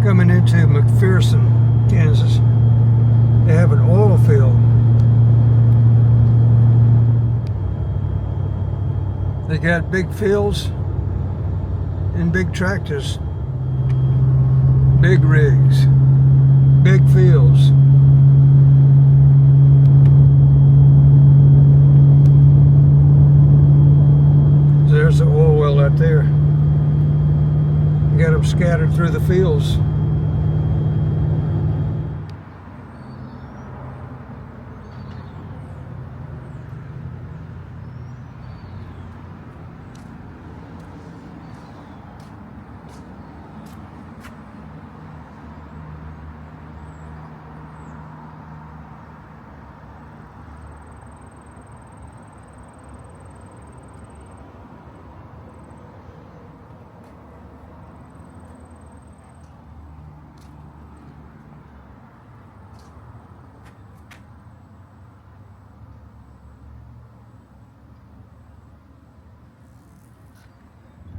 Coming into McPherson, Kansas, they have an oil field. They got big fields and big tractors, big rigs, big fields. There's the oil well out there. You got them scattered through the fields.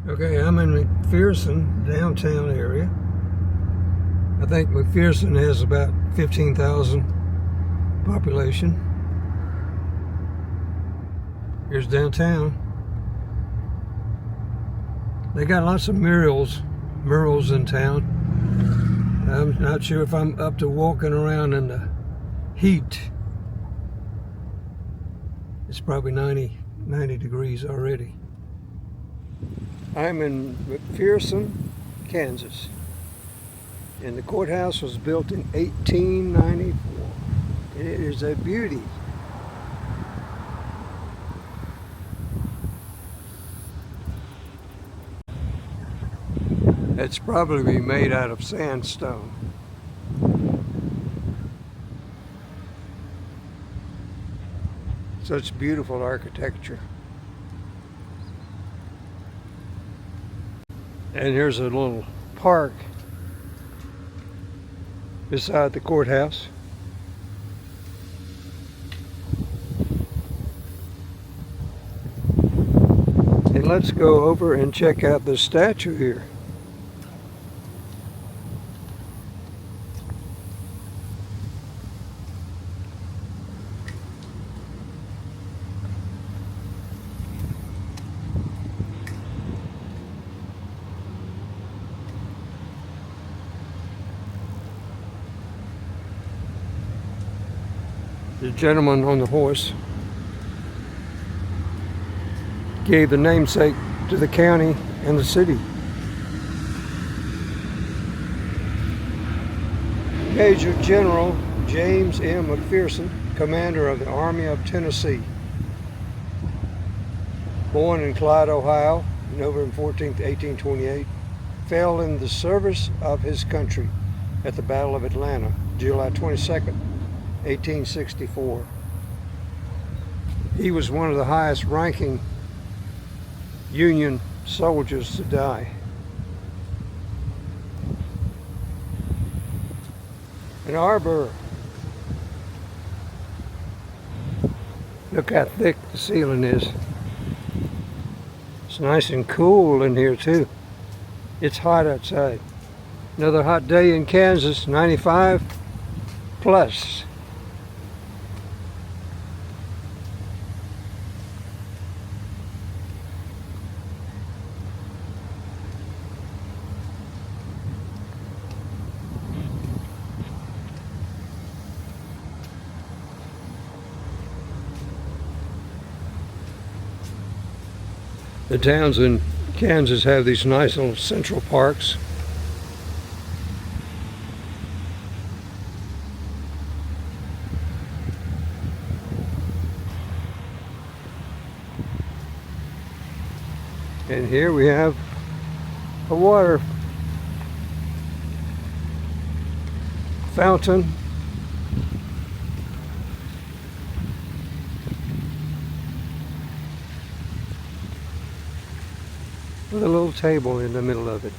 Okay, I'm in McPherson, downtown area. I think McPherson has about 15,000 population. Here's downtown. They got lots of murals in town. I'm not sure if I'm up to walking around in the heat. It's probably 90 degrees already. I'm in McPherson, Kansas, and the courthouse was built in 1894. It is a beauty. It's probably made out of sandstone. Such beautiful architecture. And here's a little park beside the courthouse. And let's go over and check out the statue here. The gentleman on the horse gave the namesake to the county and the city. Major General James M. McPherson, commander of the Army of Tennessee. Born in Clyde, Ohio, November 14, 1828, fell in the service of his country at the Battle of Atlanta, July 22nd. 1864. He was one of the highest ranking Union soldiers to die. An arbor. Look how thick the ceiling is. It's nice and cool in here too. It's hot outside. Another hot day in Kansas, 95 plus. The towns in Kansas have these nice little central parks. And here we have a water fountain. With a little table in the middle of it.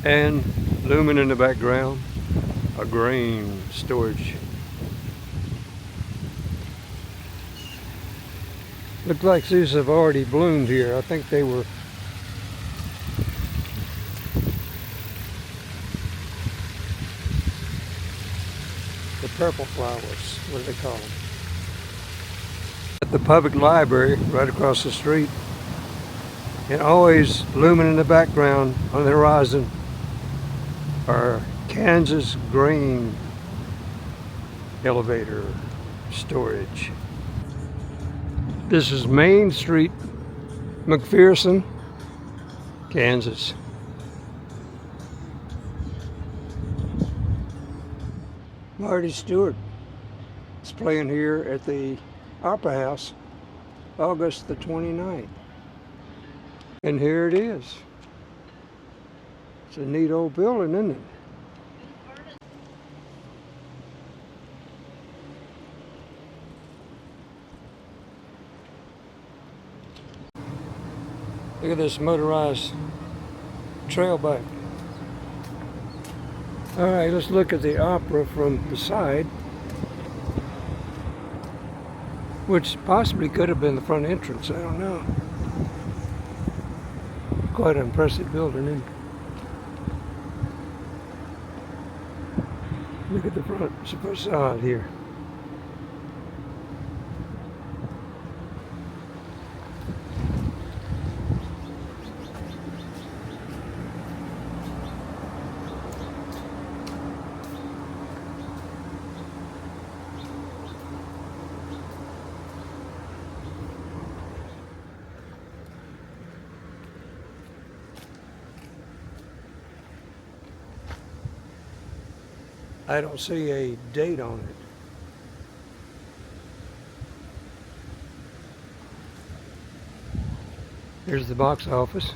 And looming in the background, a grain storage. Looks like these have already bloomed here. I think they were the purple flowers. What do they call them? At the public library right across the street, and always looming in the background on the horizon are Kansas grain elevator storage. This is Main Street, McPherson, Kansas. Marty Stewart is playing here at the Opera House August the 29th. And here it is. It's a neat old building, isn't it? Look at this motorized trail bike. All right, let's look at the opera from the side, which possibly could have been the front entrance. I don't know. Quite an impressive building, isn't it? Look at the front facade here. I don't see a date on it. Here's the box office.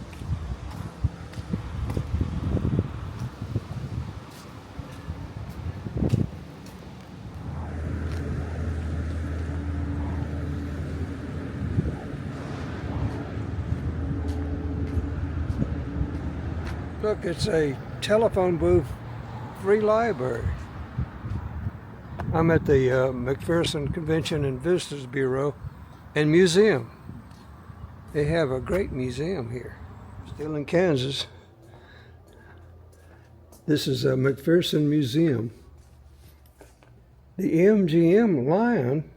Look, it's a telephone booth free library. I'm at the McPherson Convention and Visitors Bureau and Museum. They have a great museum here. Still in Kansas. This is a McPherson Museum. The MGM lion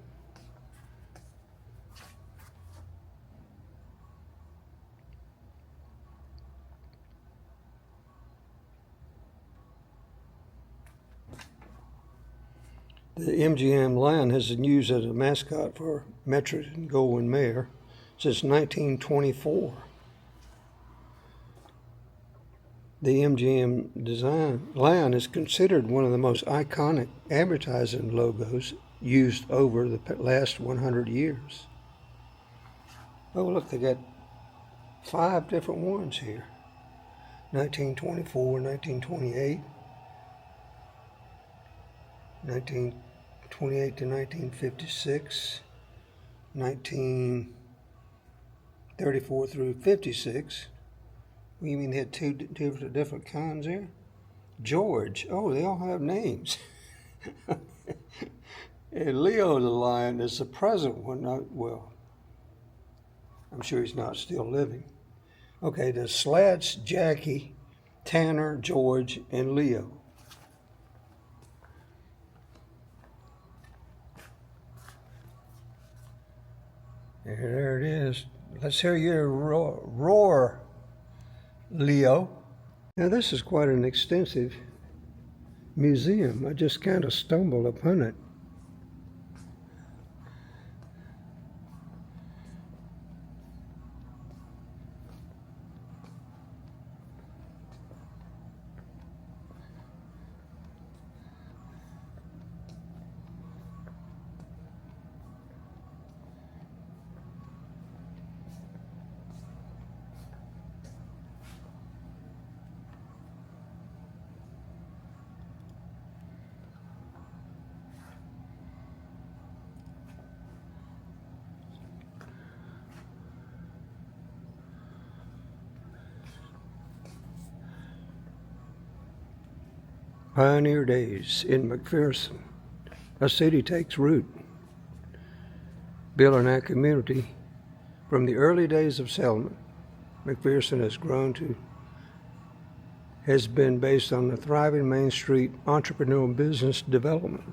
has been used as a mascot for Metro-Goldwyn-Mayer since 1924. The MGM lion is considered one of the most iconic advertising logos used over the last 100 years. Oh, look, they got 5 different ones here. 1924, 1928, 1928 to 1956, 1934 through 56. We even had 2 different kinds there. George. Oh, they all have names. And Leo the lion is the present one. Well, I'm sure he's not still living. Okay, the Slats, Jackie, Tanner, George, and Leo. There it is. Let's hear your roar, Leo. Now this is quite an extensive museum. I just kind of stumbled upon it. Pioneer days in McPherson. A city takes root. Building our community From the early days of settlement, McPherson has been based on the thriving Main Street entrepreneurial business development.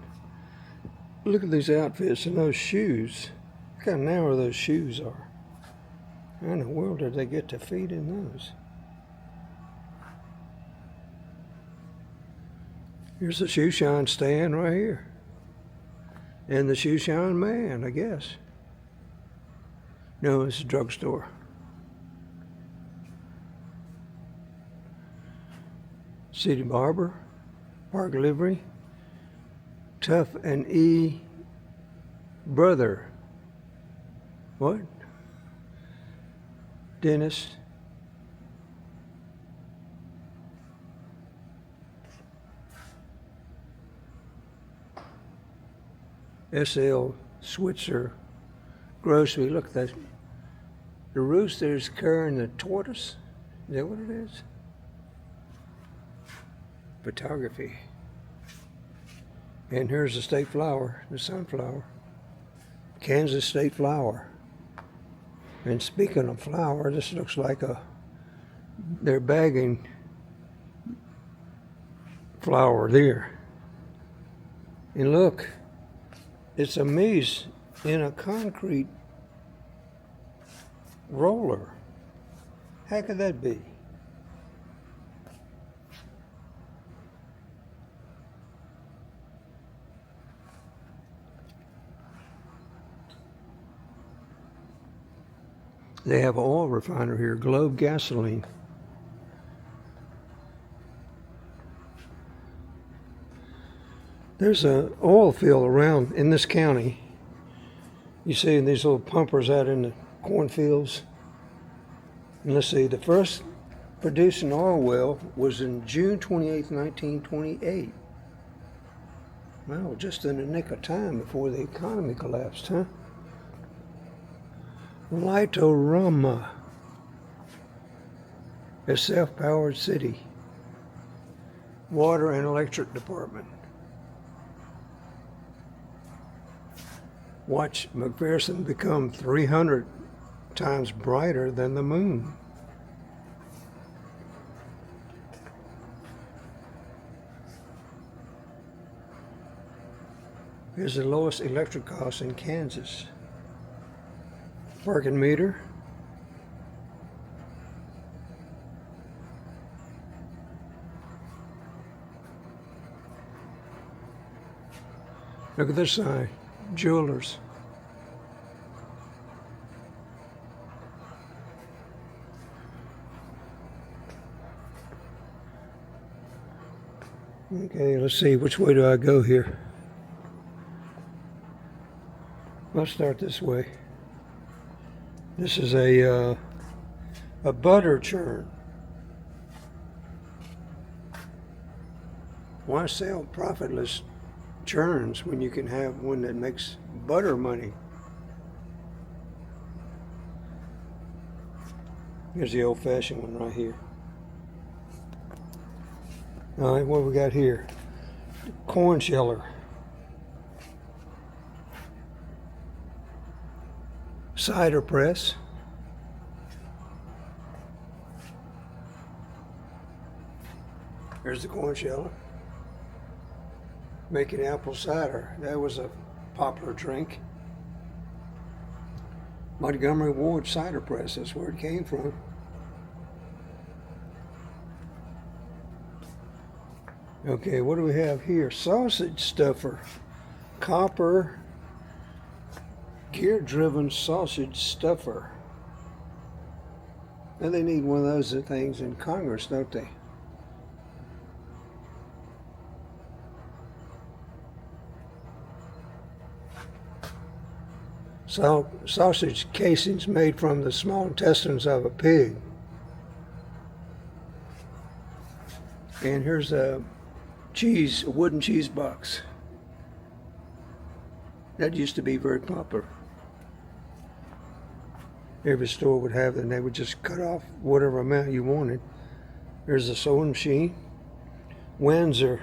Look at these outfits and those shoes. Look how narrow those shoes are. How in the world did they get to feet in those? Here's the shoe shine stand right here. And the shoe shine man, I guess. No, it's a drugstore. City barber, park livery, Tough and E brother. What? Dentist. SL Switzer grocery. Look at that. The rooster's carrying the tortoise. Is that what it is? Photography. And here's the state flower, the sunflower. Kansas state flower. And speaking of flower, this looks like they're bagging flour there. And look, it's a maize in a concrete roller. How could that be? They have an oil refiner here, Globe Gasoline. There's an oil field around in this county. You see these little pumpers out in the cornfields. And let's see, the first producing oil well was in June 28, 1928. Well, just in the nick of time before the economy collapsed, huh? Lightorama, a self-powered city. Water and electric department. Watch McPherson become 300 times brighter than the moon. Here's the lowest electric cost in Kansas. Parking meter. Look at this sign, jewelers. Okay, let's see, which way do I go here? Let's start this way. This is a butter churn. Why sell profitless churns when you can have one that makes butter money? Here's the old-fashioned one right here. All right, what we got here? Corn sheller. Cider press. There's the corn sheller. Making apple cider. That was a popular drink. Montgomery Ward cider press, that's where it came from. Okay, what do we have here? Sausage stuffer. Copper gear-driven sausage stuffer. And they need one of those things in Congress, don't they? Sausage casings made from the small intestines of a pig. And here's a wooden cheese box. That used to be very popular. Every store would have them. They would just cut off whatever amount you wanted. There's a sewing machine. Windsor.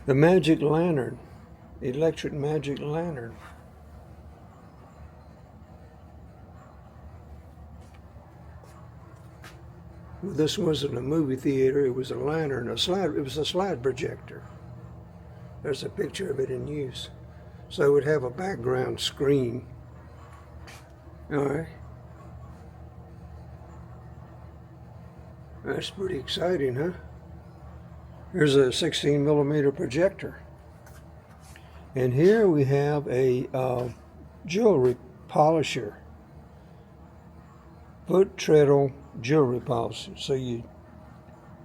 The magic lantern. Electric magic lantern. Well, this wasn't a movie theater, it was a lantern, it was a slide projector. There's a picture of it in use. So it would have a background screen. All right. That's pretty exciting, huh? Here's a 16 millimeter projector. And here we have a jewelry polisher. Foot treadle jewelry polisher. So you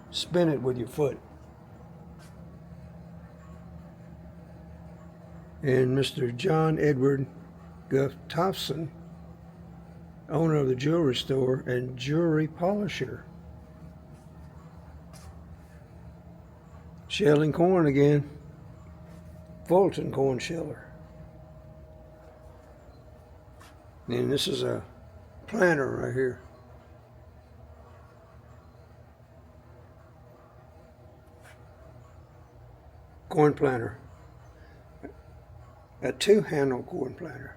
spin it with your foot. And Mr. John Edward Gustafson, owner of the jewelry store and jewelry polisher. Shelling corn again. Fulton corn sheller. And this is a planter right here. Corn planter. A two-handle corn planter.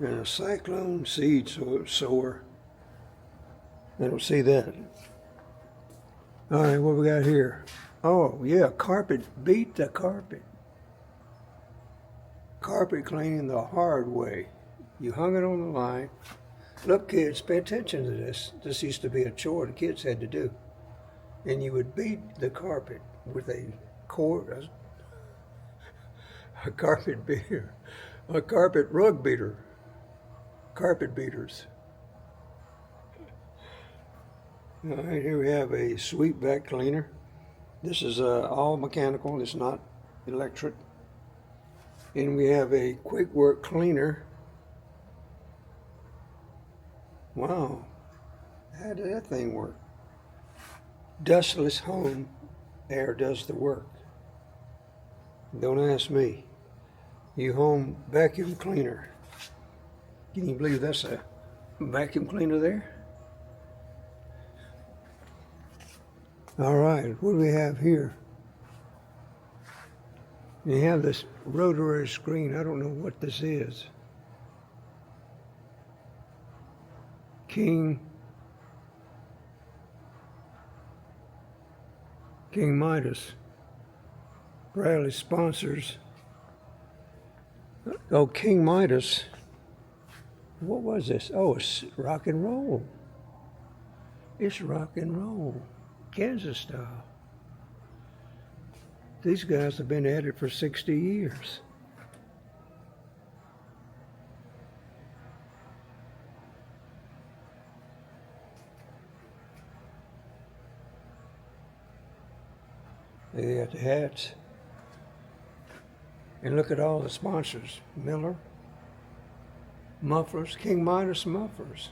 And a cyclone seed sower. I don't see that. All right, what we got here? Oh, yeah, carpet. Beat the carpet. Carpet cleaning the hard way. You hung it on the line. Look, kids, pay attention to this. This used to be a chore the kids had to do. And you would beat the carpet with a carpet beater, a carpet rug beater, carpet beaters. All right, here we have a sweep vac cleaner. This is all mechanical, it's not electric. And we have a quick work cleaner. Wow, how did that thing work? Dustless home air does the work. Don't ask me. You home vacuum cleaner. Can you believe that's a vacuum cleaner there? All right, what do we have here? You have this rotary screen. I don't know what this is. King Midas. Bradley sponsors. Oh, King Midas. What was this? Oh, it's rock and roll. It's rock and roll. Kansas style. These guys have been at it for 60 years. They got the hats. And look at all the sponsors. Miller, mufflers, King Midas mufflers,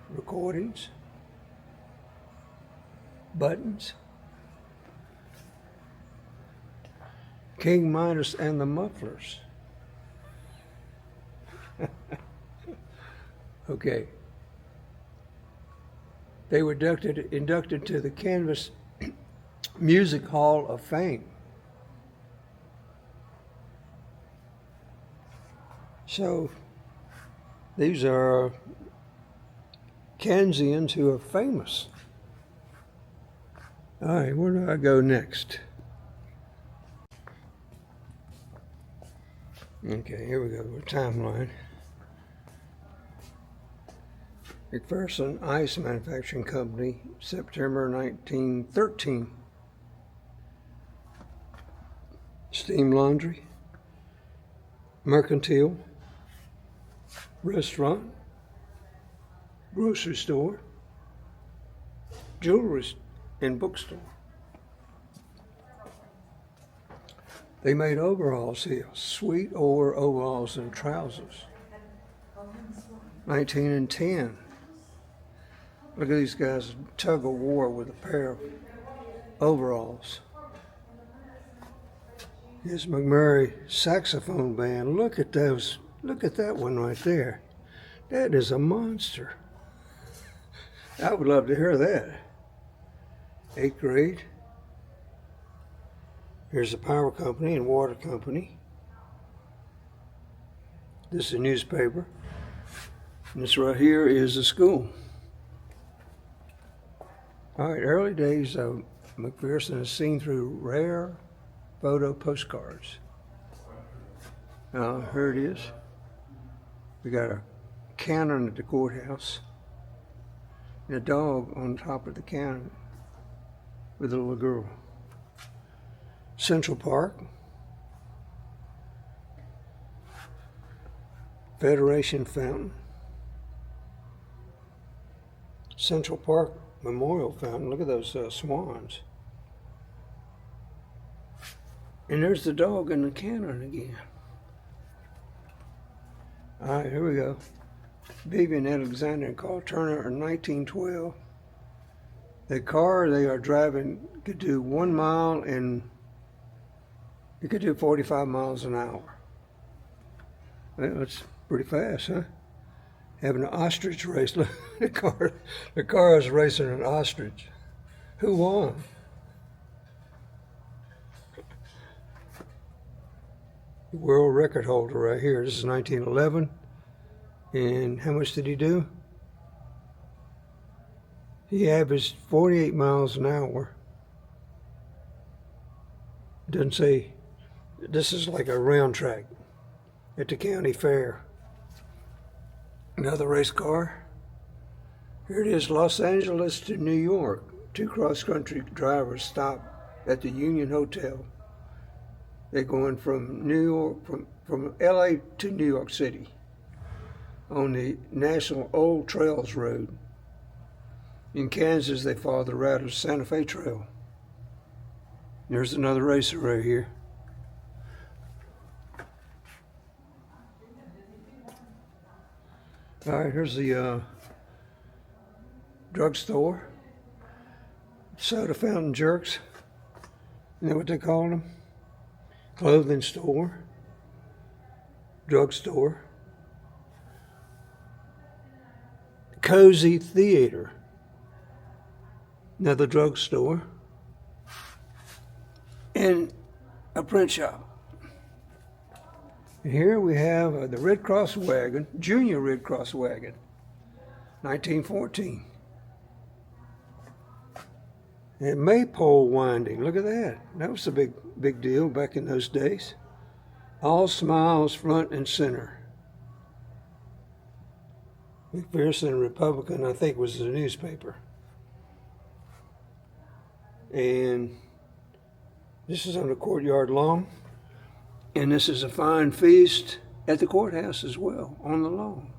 recordings, buttons, King Midas and the mufflers. Okay. They were inducted to the Kansas Music Hall of Fame. So these are Kansians who are famous. All right, where do I go next? Okay, here we go, timeline. McPherson Ice Manufacturing Company, September 1913. Steam laundry, mercantile, restaurant, grocery store, jewelry and bookstore. They made overalls here, sweet overalls and trousers. 19 and 10. Look at these guys tug of war with a pair of overalls. Here's McMurray saxophone band. Look at those. Look at that one right there. That is a monster. I would love to hear that. 8th grade. Here's the power company and water company. This is a newspaper. And this right here is the school. All right, early days of McPherson is seen through rare photo postcards. Here it is. We got a cannon at the courthouse and a dog on top of the cannon with a little girl. Central Park, Federation Fountain, Central Park Memorial Fountain. Look at those swans. And there's the dog in the cannon again. All right, here we go. Vivian Alexander and Carl Turner in 1912. The car they are driving could do 1 mile and it could do 45 miles an hour. Well, that's pretty fast, huh? Having an ostrich race. Look, the car is racing an ostrich. Who won? The world record holder right here. This is 1911. And how much did he do? He averaged 48 miles an hour. Doesn't say, this is like a round track at the county fair. Another race car. Here it is, Los Angeles to New York. 2 cross-country drivers stop at the Union Hotel. They're going from New York, from LA to New York City on the National Old Trails Road. In Kansas, they follow the route of Santa Fe Trail. There's another racer right here. All right, here's the drugstore. Soda fountain jerks. Isn't that what they call them? Clothing store. Drugstore. Cozy Theater. Another drugstore. And a print shop. And here we have the Red Cross wagon, Junior Red Cross wagon, 1914. And maypole winding, look at that. That was a big deal back in those days. All smiles front and center. McPherson Republican, I think, was the newspaper. And this is on the courtyard lawn. And this is a fine feast at the courthouse as well, on the lawn.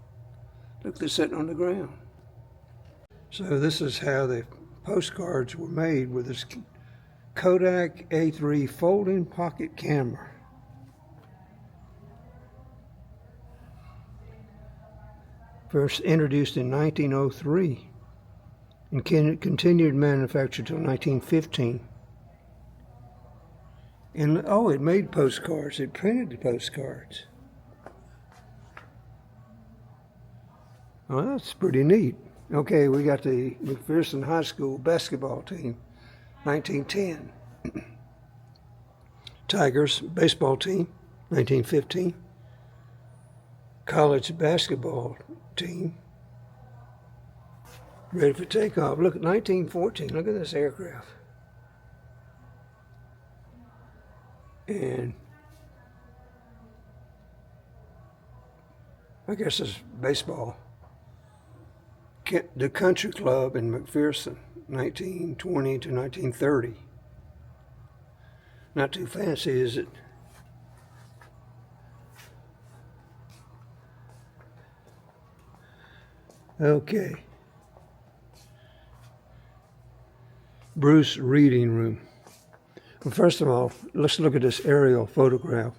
Look, they're sitting on the ground. So this is how the postcards were made with this Kodak A3 folding pocket camera. First introduced in 1903 and continued manufacture till 1915. And it made postcards. It printed the postcards. Well, that's pretty neat. Okay, we got the McPherson High School basketball team, 1910. Tigers baseball team, 1915. College basketball team, ready for takeoff. Look at 1914. Look at this aircraft. And I guess it's baseball. The Country Club in McPherson, 1920 to 1930. Not too fancy, is it? Okay. Bruce Reading Room. Well, first of all, let's look at this aerial photograph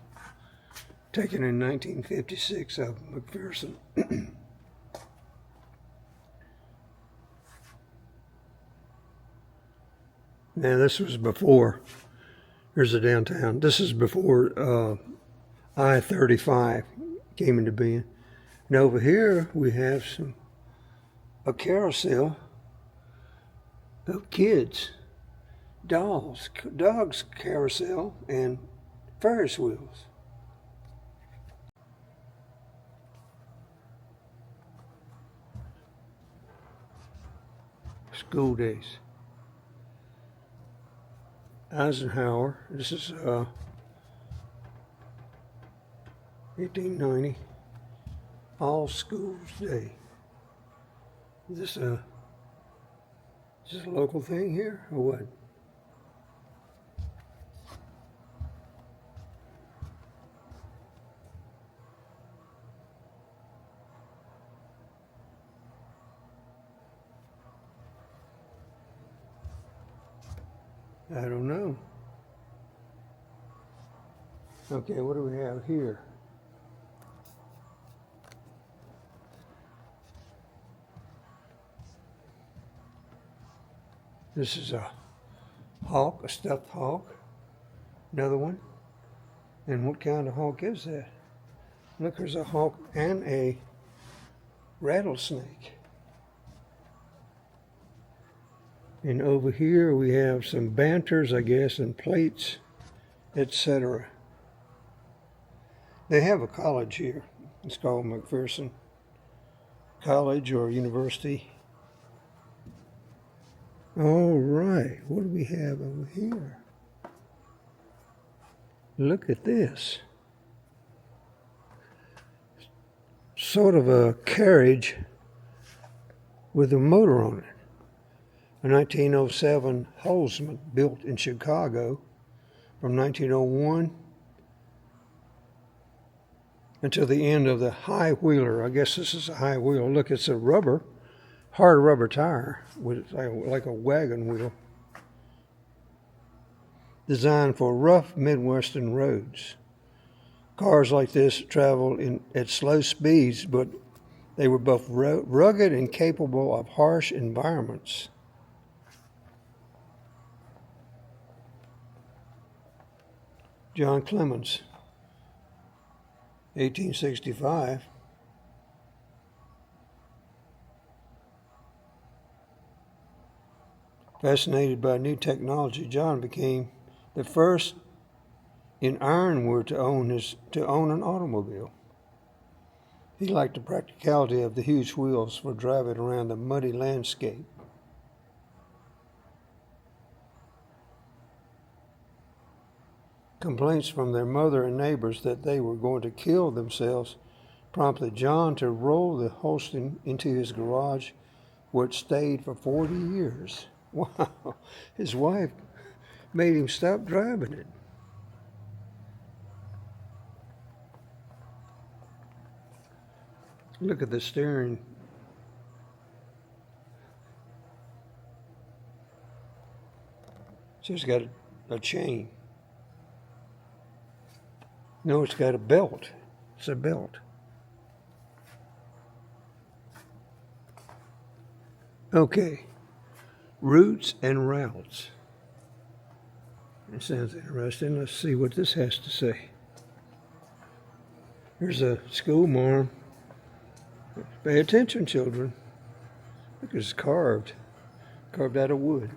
taken in 1956 of McPherson. Now, this was before, here's the downtown. This is before I-35 came into being. And over here, we have a carousel of kids, dolls, dogs carousel, and Ferris wheels. school days. Eisenhower, this is 1890, All Schools Day. Is this a local thing here, or what? I don't know. Okay, what do we have here? This is a hawk, a stuffed hawk. Another one. And what kind of hawk is that? Look, there's a hawk and a rattlesnake. And over here we have some banters, I guess, and plates, etc. They have a college here. It's called McPherson College or University. All right, what do we have over here? Look at this. Sort of a carriage with a motor on it. A 1907 Holzman built in Chicago from 1901 until the end of the high wheeler. I guess this is a high wheel. Look, it's a hard rubber tire with like a wagon wheel. Designed for rough Midwestern roads. Cars like this travel at slow speeds, but they were both rugged and capable of harsh environments. John Clemens, 1865. Fascinated by new technology, John became the first in ironwood to own an automobile. He liked the practicality of the huge wheels for driving around the muddy landscape. Complaints from their mother and neighbors that they were going to kill themselves prompted John to roll the Holstein into his garage, where it stayed for 40 years. Wow, his wife made him stop driving it. Look at the steering. So it's got a chain. No, it's got a belt. It's a belt. Okay. Routes and routes. It sounds interesting. Let's see what this has to say. Here's a school marm. Pay attention, children. Look, it's carved out of wood.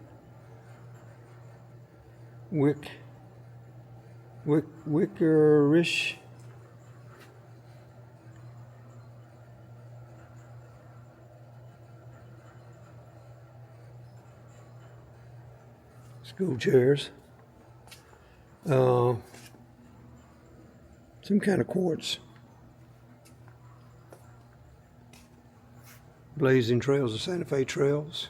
Wickerish. School chairs. Some kind of quartz. Blazing trails, the Santa Fe trails.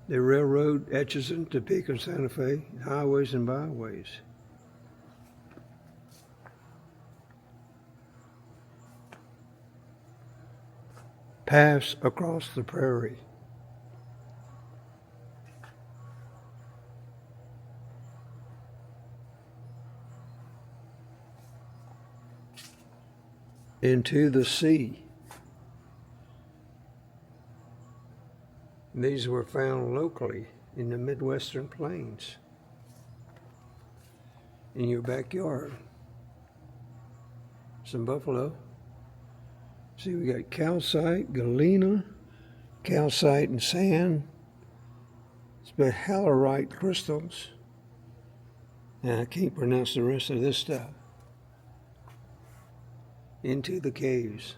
The railroad Atchison, Topeka, Santa Fe, highways and byways. Paths across the prairie. Into the sea. These were found locally in the Midwestern plains, in your backyard. Some buffalo. See, we got calcite, galena, calcite and sand, sphalerite crystals. And I can't pronounce the rest of this stuff. Into the caves.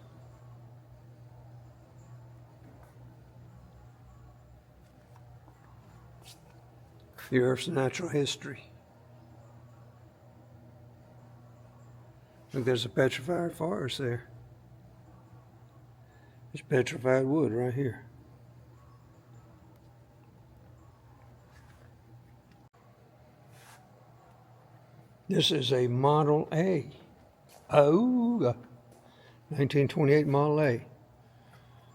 The Earth's natural history. Look, there's a petrified forest there. There's petrified wood right here. This is a Model A. Oh, 1928 Model A.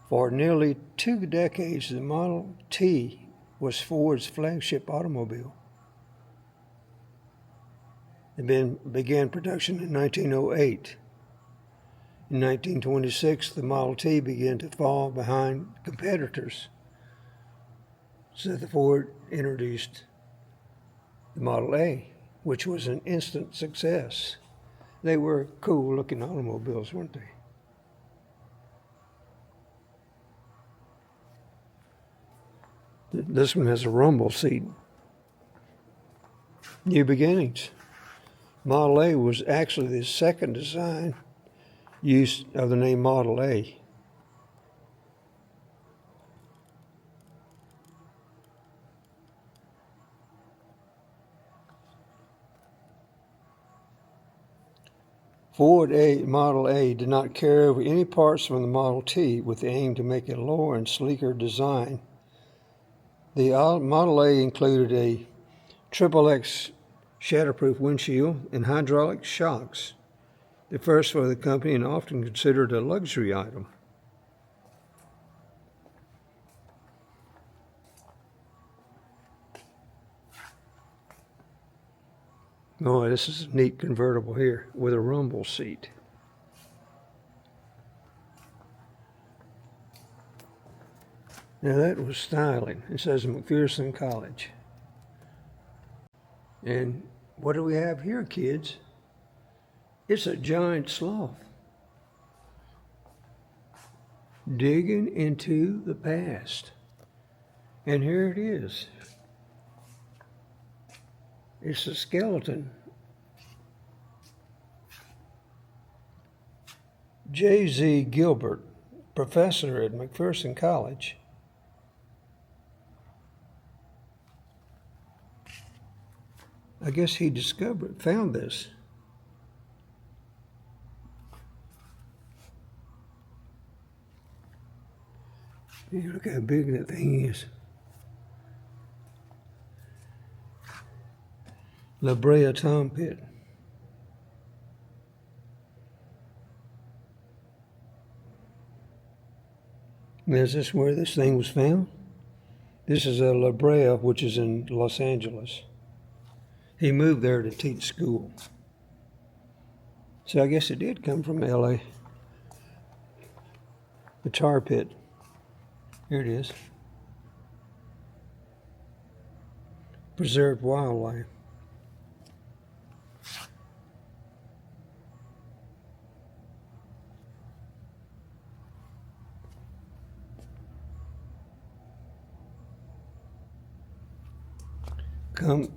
For nearly 2 decades, the Model T was Ford's flagship automobile. It began production in 1908. In 1926, the Model T began to fall behind competitors, so the Ford introduced the Model A, which was an instant success. They were cool-looking automobiles, weren't they? This one has a rumble seat. New beginnings. Model A was actually the second design use of the name Model A. Ford Model A did not carry over any parts from the Model T with the aim to make a lower and sleeker design. The Model A included a XXX shatterproof windshield and hydraulic shocks, the first for the company and often considered a luxury item. Oh, this is a neat convertible here with a rumble seat. Now that was styling. It says McPherson College. And what do we have here, kids? It's a giant sloth digging into the past. And here it is. It's a skeleton. J.Z. Gilbert, professor at McPherson College, I guess he found this. Look how big that thing is. La Brea Tom Pit. Now, is this where this thing was found? This is La Brea, which is in Los Angeles. He moved there to teach school. So I guess it did come from LA. The tar pit. Here it is. Preserved wildlife.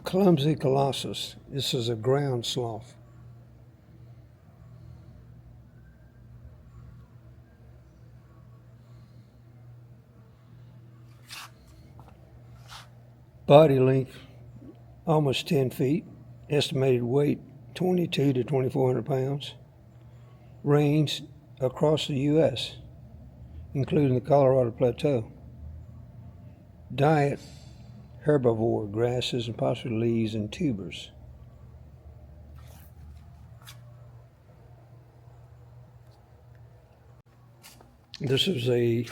Clumsy colossus. This is a ground sloth. Body length almost 10 feet. Estimated weight 22 to 2,400 pounds. Range across the U.S., including the Colorado Plateau. Diet: herbivore, grasses and possibly leaves and tubers. This is a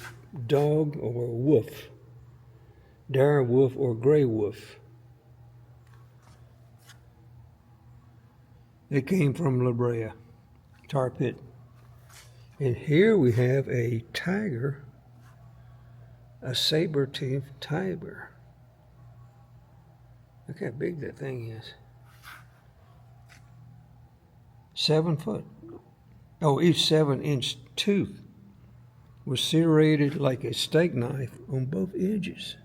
dog or a wolf. Dire wolf or gray wolf. It came from La Brea, tar pit. And here we have a tiger, a saber-toothed tiger. Look how big that thing is. 7 foot. Oh, each 7-inch tooth was serrated like a steak knife on both edges.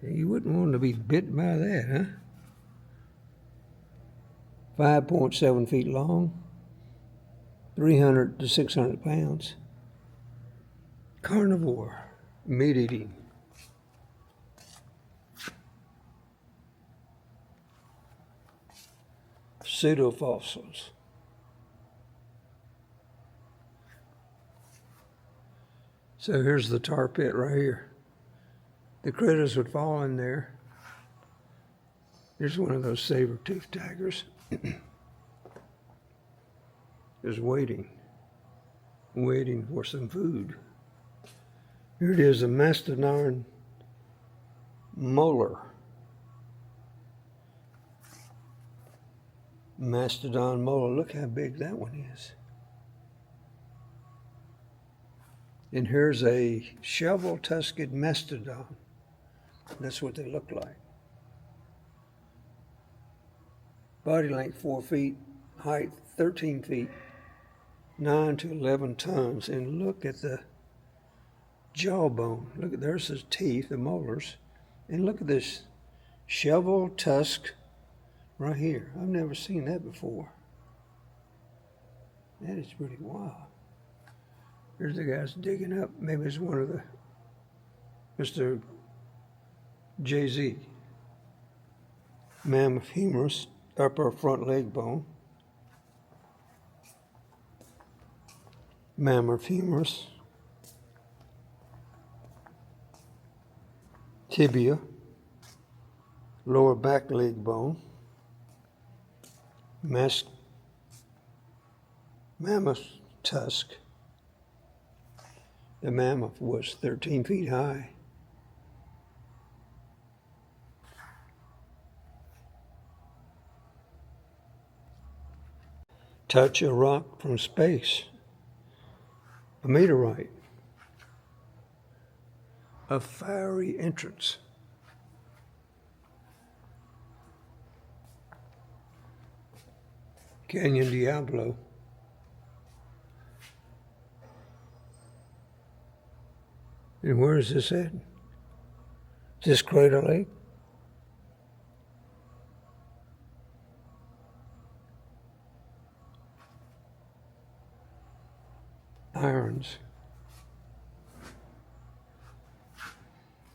You wouldn't want to be bit by that, huh? 5.7 feet long, 300 to 600 pounds. Carnivore, meat eating. pseudofossils. So here's the tar pit right here. The critters would fall in there. Here's one of those saber-toothed tigers. Just waiting for some food. Here it is, a mastodon molar. Mastodon molar, look how big that one is. And here's a shovel-tusked mastodon. That's what they look like. Body length 4 feet, height 13 feet, 9 to 11 tons. And look at the jawbone. Look, there's his teeth, the molars. And look at this shovel tusk right here. I've never seen that before. That is pretty wild. There's the guys digging up. Maybe it's one of the Mr. Jay-Z. Mammoth humerus, upper front leg bone. Mammoth humerus. Tibia, lower back leg bone. Mammoth tusk. The mammoth was 13 feet high. Touch a rock from space. A meteorite. A fiery entrance. Canyon Diablo. And where is this at? Is this Crater Lake? Irons.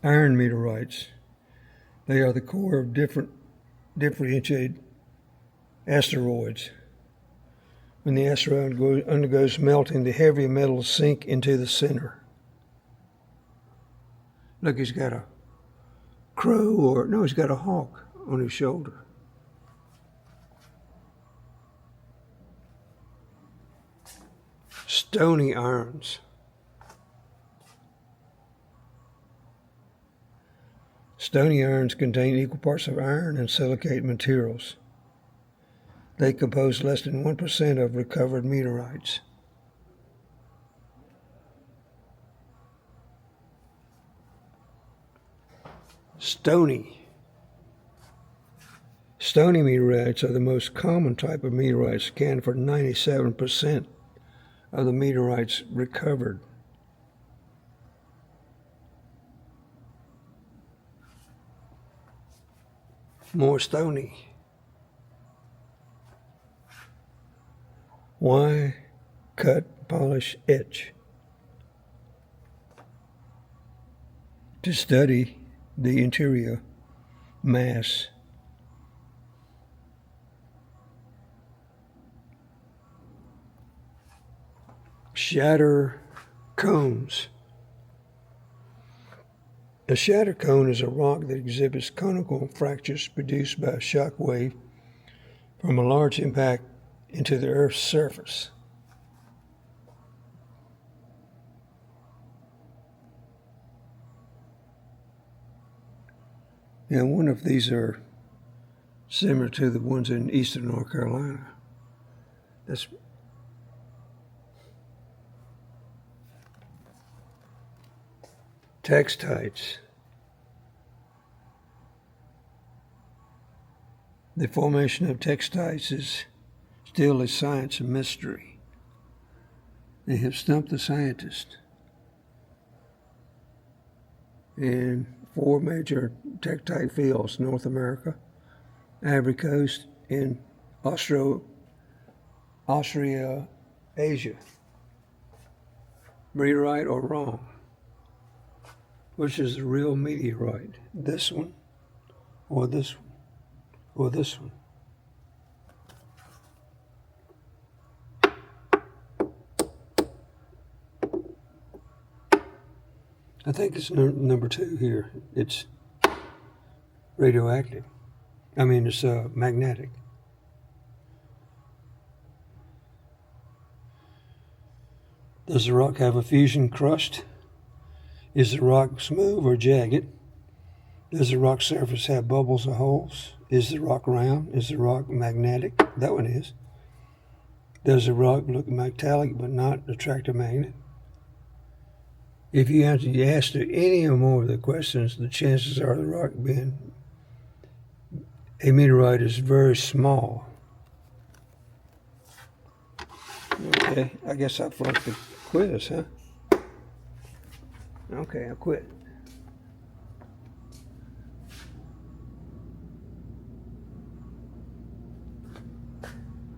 Iron meteorites. They are the core of differentiated asteroids. When the asteroid undergoes melting, the heavier metals sink into the center. Look, he's got a crow, he's got a hawk on his shoulder. Stony irons. Stony irons contain equal parts of iron and silicate materials. They compose less than 1% of recovered meteorites. Stony meteorites are the most common type of meteorites, accounting for 97% of the meteorites recovered. More stony. Why cut, polish, etch? To study the interior mass. Shatter cones. A shatter cone is a rock that exhibits conical fractures produced by a shock wave from a large impact into the Earth's surface. Now, I wonder if these are similar to the ones in eastern North Carolina. That's textites. The formation of textites is still a science mystery. They have stumped the scientists. In 4 major tektite fields: North America, Ivory Coast, and Australia, Asia. Meteorite or wrong? Which is the real meteorite? This one, or this one, or this one? I think it's number 2 here. It's radioactive. I mean, it's magnetic. Does the rock have a fusion crust? Is the rock smooth or jagged? Does the rock surface have bubbles or holes? Is the rock round? Is the rock magnetic? That one is. Does the rock look metallic but not attract a magnet? If you answer yes to any or more of the questions, the chances are the rock being a meteorite is very small. Okay, I guess I flunked the quiz, huh? Okay, I quit.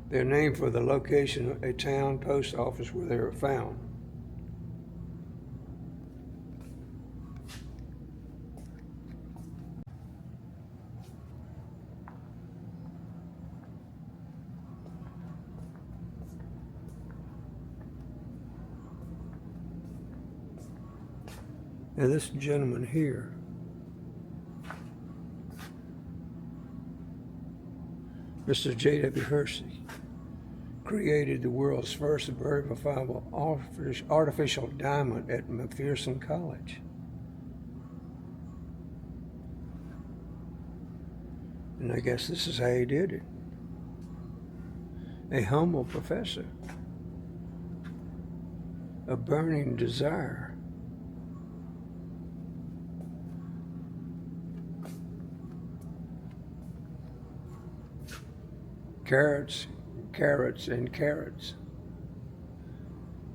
They're named for the location of a town post office where they were found. Now this gentleman here, Mr. J.W. Hersey, created the world's first verifiable artificial diamond at McPherson College. And I guess this is how he did it. A humble professor, a burning desire, carrots, carrots, and carrots.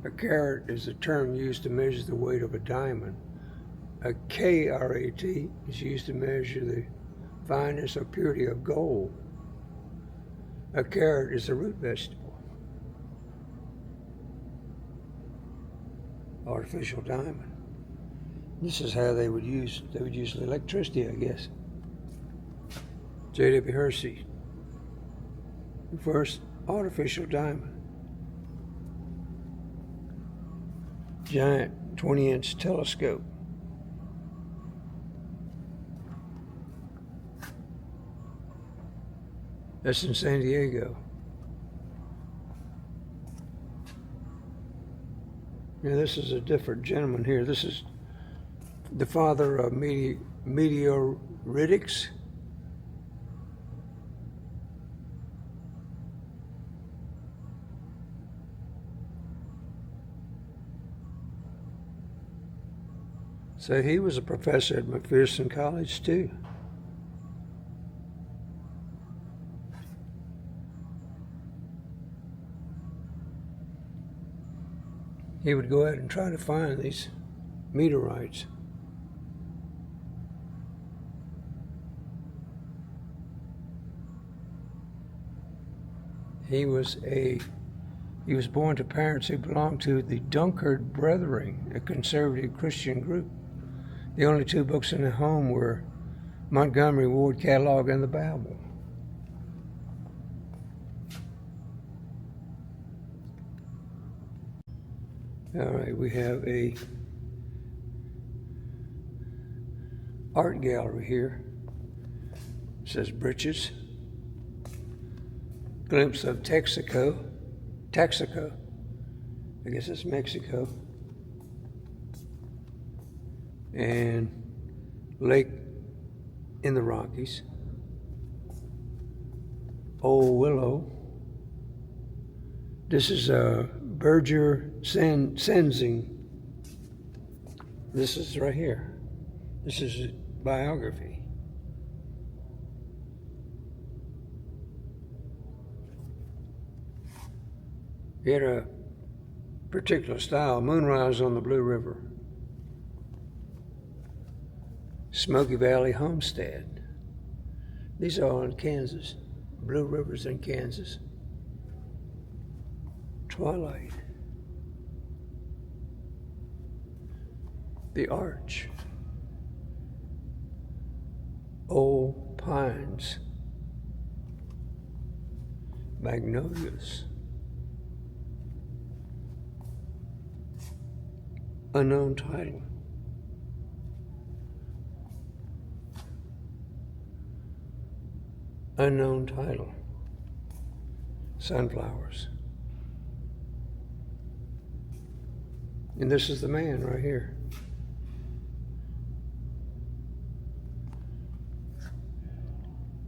A carat is a term used to measure the weight of a diamond. A karat is used to measure the fineness or purity of gold. A carrot is a root vegetable. Artificial diamond. This is how they would use electricity, I guess. J.W. Hersey, the first artificial diamond. Giant 20-inch telescope. That's in San Diego. Now this is a different gentleman here. This is the father of meteoritics. So he was a professor at McPherson College too. He would go out and try to find these meteorites. He was born to parents who belonged to the Dunkard Brethren, a conservative Christian group. The only 2 books in the home were Montgomery Ward Catalog and the Bible. All right, we have a art gallery here. It says Britches. Glimpse of Texaco. I guess it's Mexico. And Lake in the Rockies. Old Willow. This is Berger Senzing. This is right here. This is his biography. He had a particular style, Moonrise on the Blue River. Smoky Valley Homestead. These are all in Kansas. Blue River's in Kansas. Twilight. The Arch. Old Pines. Magnolias. Unknown title. Unknown title. Sunflowers. And this is the man right here.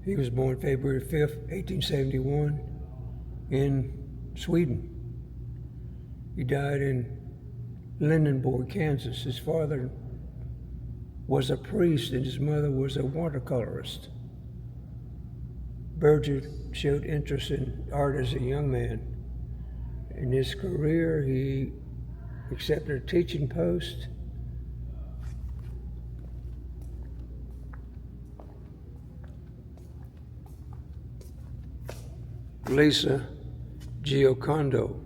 He was born February 5th, 1871 in Sweden. He died in Lindenborg, Kansas. His father was a priest and his mother was a watercolorist. Berger showed interest in art as a young man. In his career, he accepted a teaching post. Lisa Giocondo.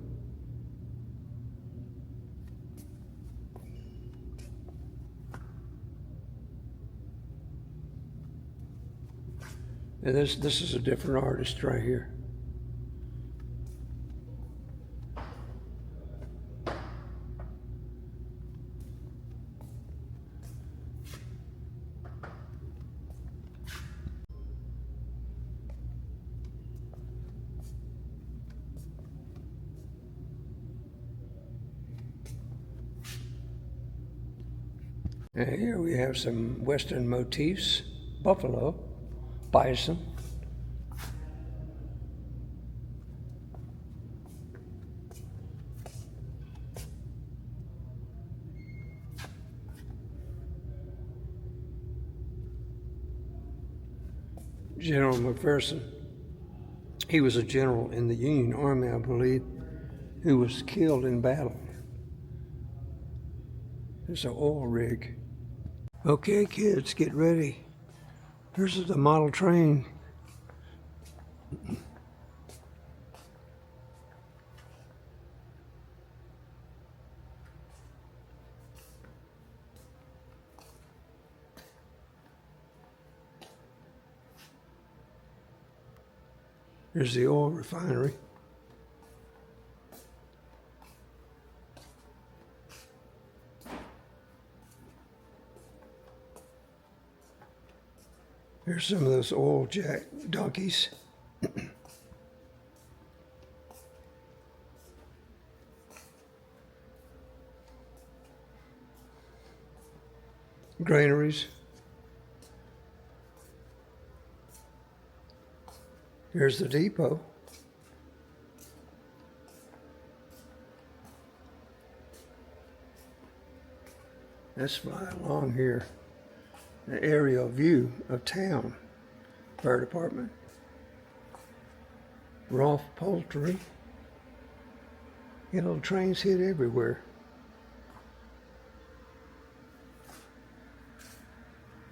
And this is a different artist right here. And here we have some Western motifs, buffalo, bison, General McPherson. He was a general in the Union Army, I believe, who was killed in battle. There's an oil rig. Okay, kids, get ready. Here's the model train. Here's the oil refinery. Here's some of those oil jack donkeys. Granaries. Here's the depot. Let's fly along here. An aerial view of town. Fire department. Rolfe Poultry. You know, trains hit everywhere.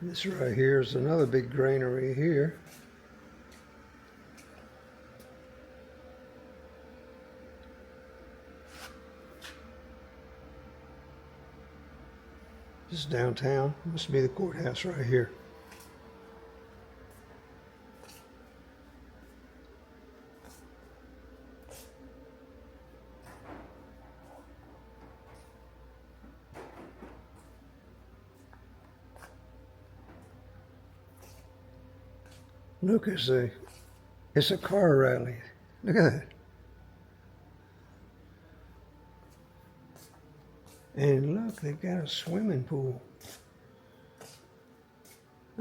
This right here is another big granary here. This is downtown. Must be the courthouse right here. Look, it's a car rally. Look at that. And look, they've got a swimming pool.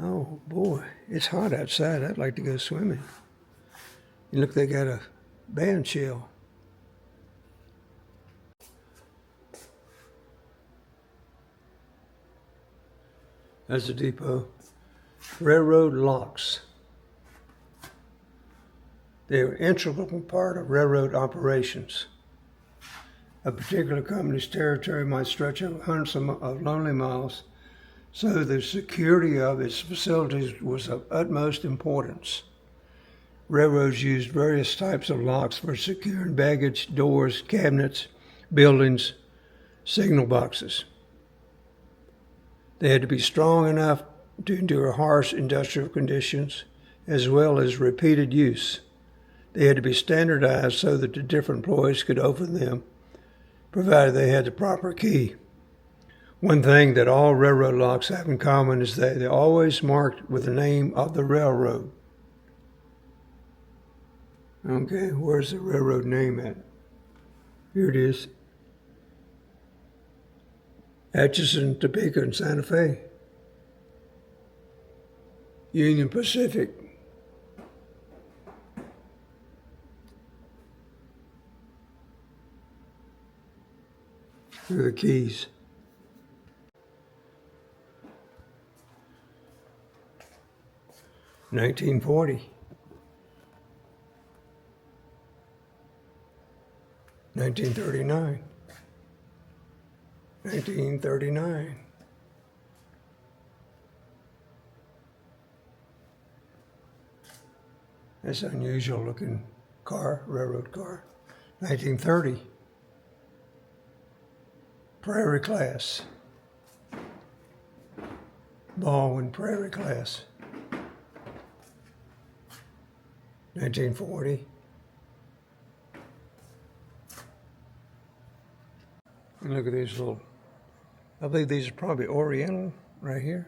Oh boy, it's hot outside. I'd like to go swimming. And look, they got a band shell. That's the depot. Railroad locks. They're an integral part of railroad operations. A particular company's territory might stretch over hundreds of lonely miles, so the security of its facilities was of utmost importance. Railroads used various types of locks for securing baggage, doors, cabinets, buildings, signal boxes. They had to be strong enough to endure harsh industrial conditions, as well as repeated use. They had to be standardized so that the different employees could open them, provided they had the proper key. One thing that all railroad locks have in common is that they're always marked with the name of the railroad. Okay, where's the railroad name at? Here it is. Atchison, Topeka, and Santa Fe. Union Pacific. Here are the keys. $19.40. 1939. 1939. That's an unusual looking car, railroad car. 1930. Prairie class. Baldwin Prairie class. 1940. And look at these little, I believe these are probably Oriental right here.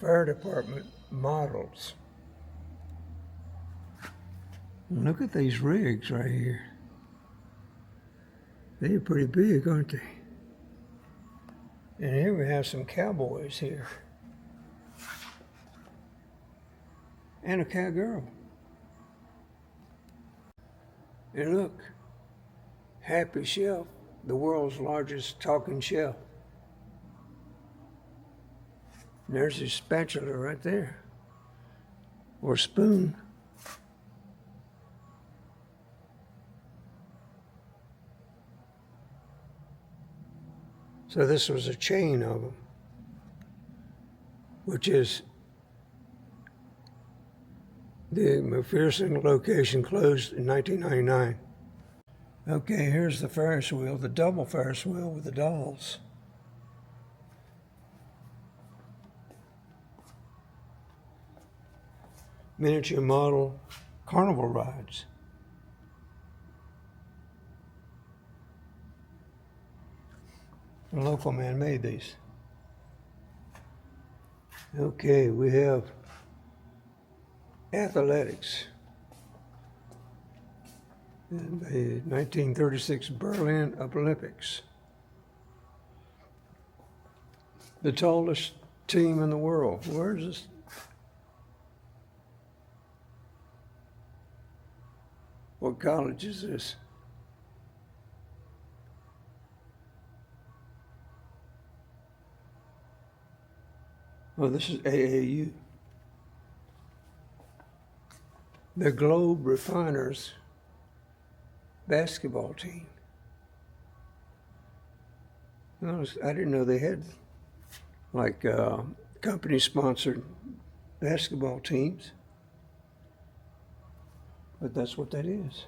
Fire department models. Look at these rigs right here. They're pretty big, aren't they? And here we have some cowboys here. And a cowgirl. And look, Happy Shelf, the world's largest talking shelf. And there's his spatula right there, or spoon. So this was a chain of them, which is the McPherson location closed in 1999. Okay, here's the Ferris wheel, the double Ferris wheel with the dolls. Miniature model carnival rides. A local man made these. Okay, we have athletics. And the 1936 Berlin Olympics. The tallest team in the world. Where is this? What college is this? Oh, this is AAU. The Globe Refiners basketball team. I didn't know they had like company-sponsored basketball teams, but that's what that is.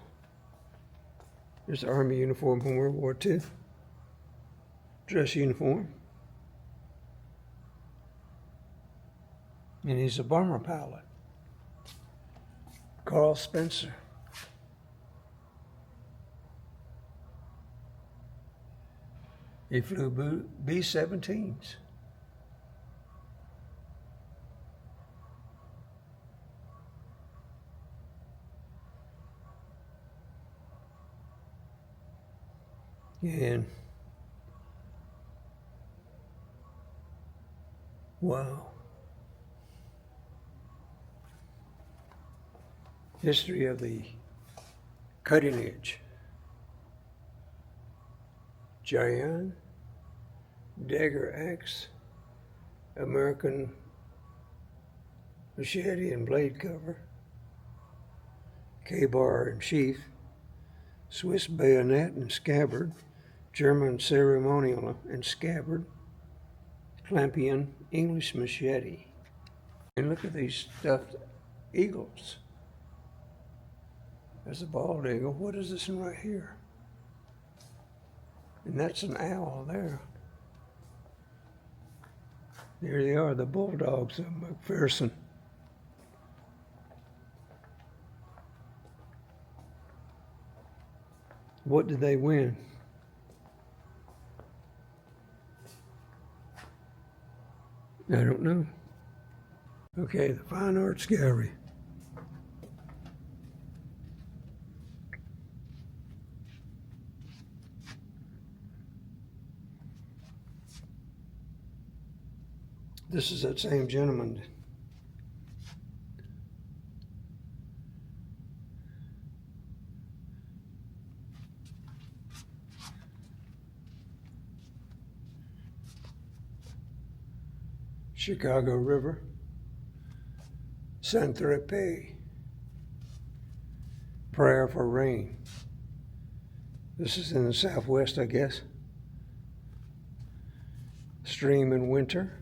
There's the Army uniform from World War II, dress uniform. And he's a bomber pilot. Carl Spencer. He flew B-17s. And wow. History of the cutting edge. Giant, dagger axe, American machete and blade cover, K-bar and sheath, Swiss bayonet and scabbard, German ceremonial and scabbard, Clampian English machete. And look at these stuffed eagles. There's a bald eagle. What is this one right here? And that's an owl there. There they are, the bulldogs of McPherson. What did they win? I don't know. Okay, the Fine Arts Gallery. This is that same gentleman. Chicago River. Saint-Tropez. Prayer for Rain. This is in the Southwest, I guess. Stream in Winter.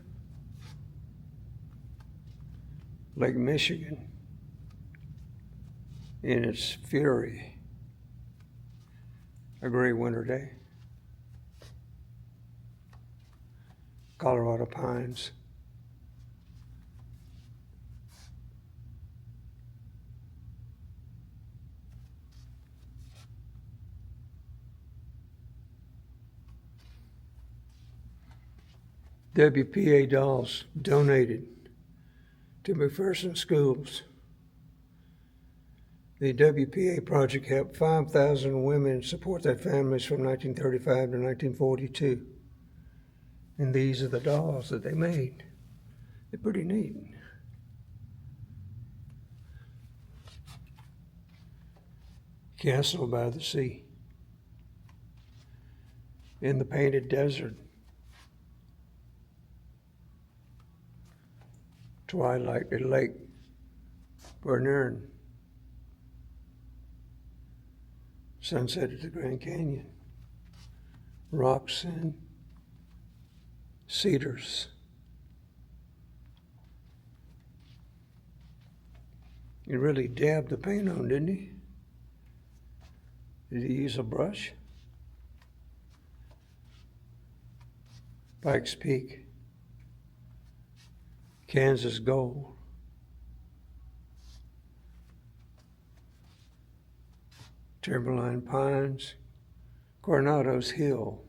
Lake Michigan in its fury. A great winter day. Colorado Pines. WPA dolls donated to McPherson schools. The WPA project helped 5,000 women support their families from 1935 to 1942. And these are the dolls that they made. They're pretty neat. Castle by the Sea. In the Painted Desert. Twilight at Lake Bernern. Sunset at the Grand Canyon. Rocks and cedars. He really dabbed the paint on, didn't he? Did he use a brush? Pikes Peak. Kansas Gold. Timberline Pines. Coronado's Hill.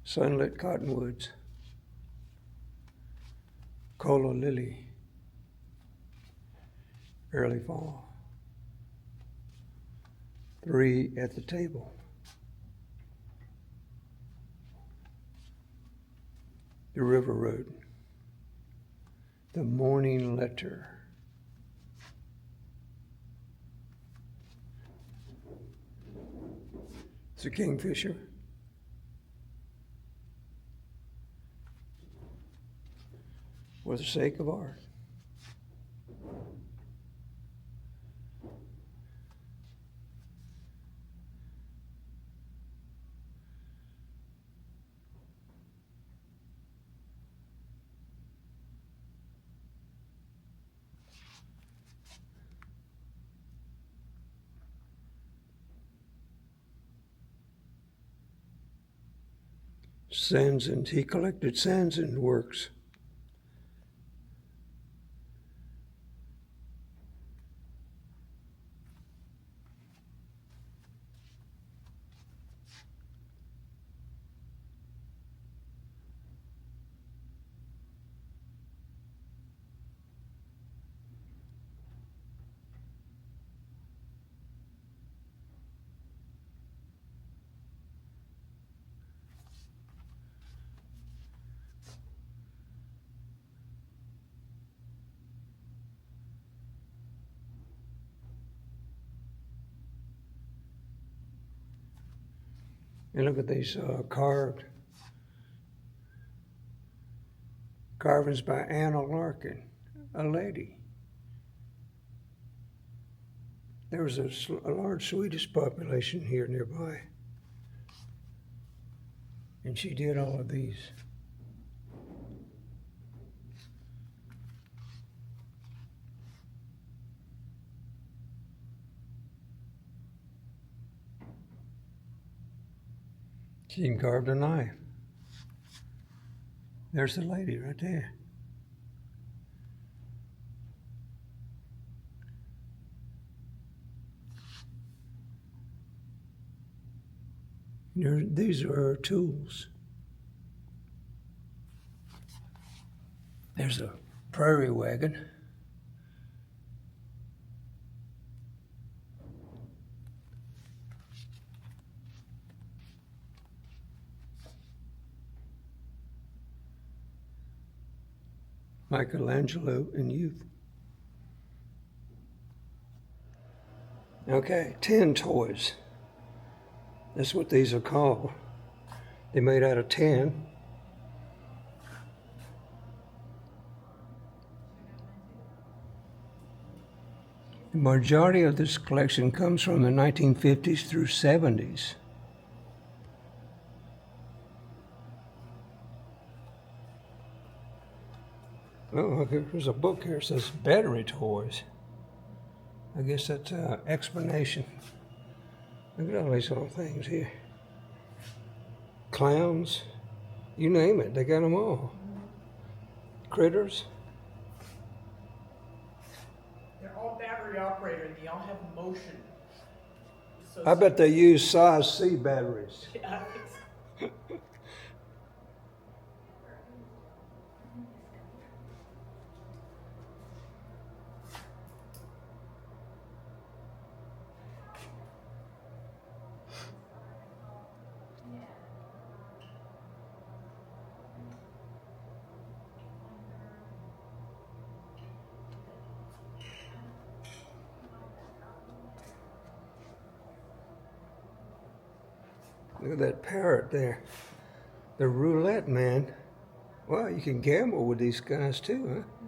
Sunlit Cottonwoods. Cola Lily. Early Fall. 3 at the Table. The River Road. The Morning Letter. It's a kingfisher. For the sake of art. He collected Sanson works. And look at these carvings by Anna Larkin, a lady. There was a large Swedish population here nearby. And she did all of these. She even carved a knife. There's the lady right there. These are her tools. There's a prairie wagon. Michelangelo in youth. Okay, tin toys. That's what these are called. They're made out of tin. The majority of this collection comes from the 1950s through 70s. Oh, there's a book here that says battery toys. I guess that's an explanation. Look at all these little things here. Clowns, you name it, they got them all. Critters. They're all battery operated. They all have motion. So I bet they use size C batteries. Yeah. Look at that parrot there. The roulette man. Well, you can gamble with these guys too, huh?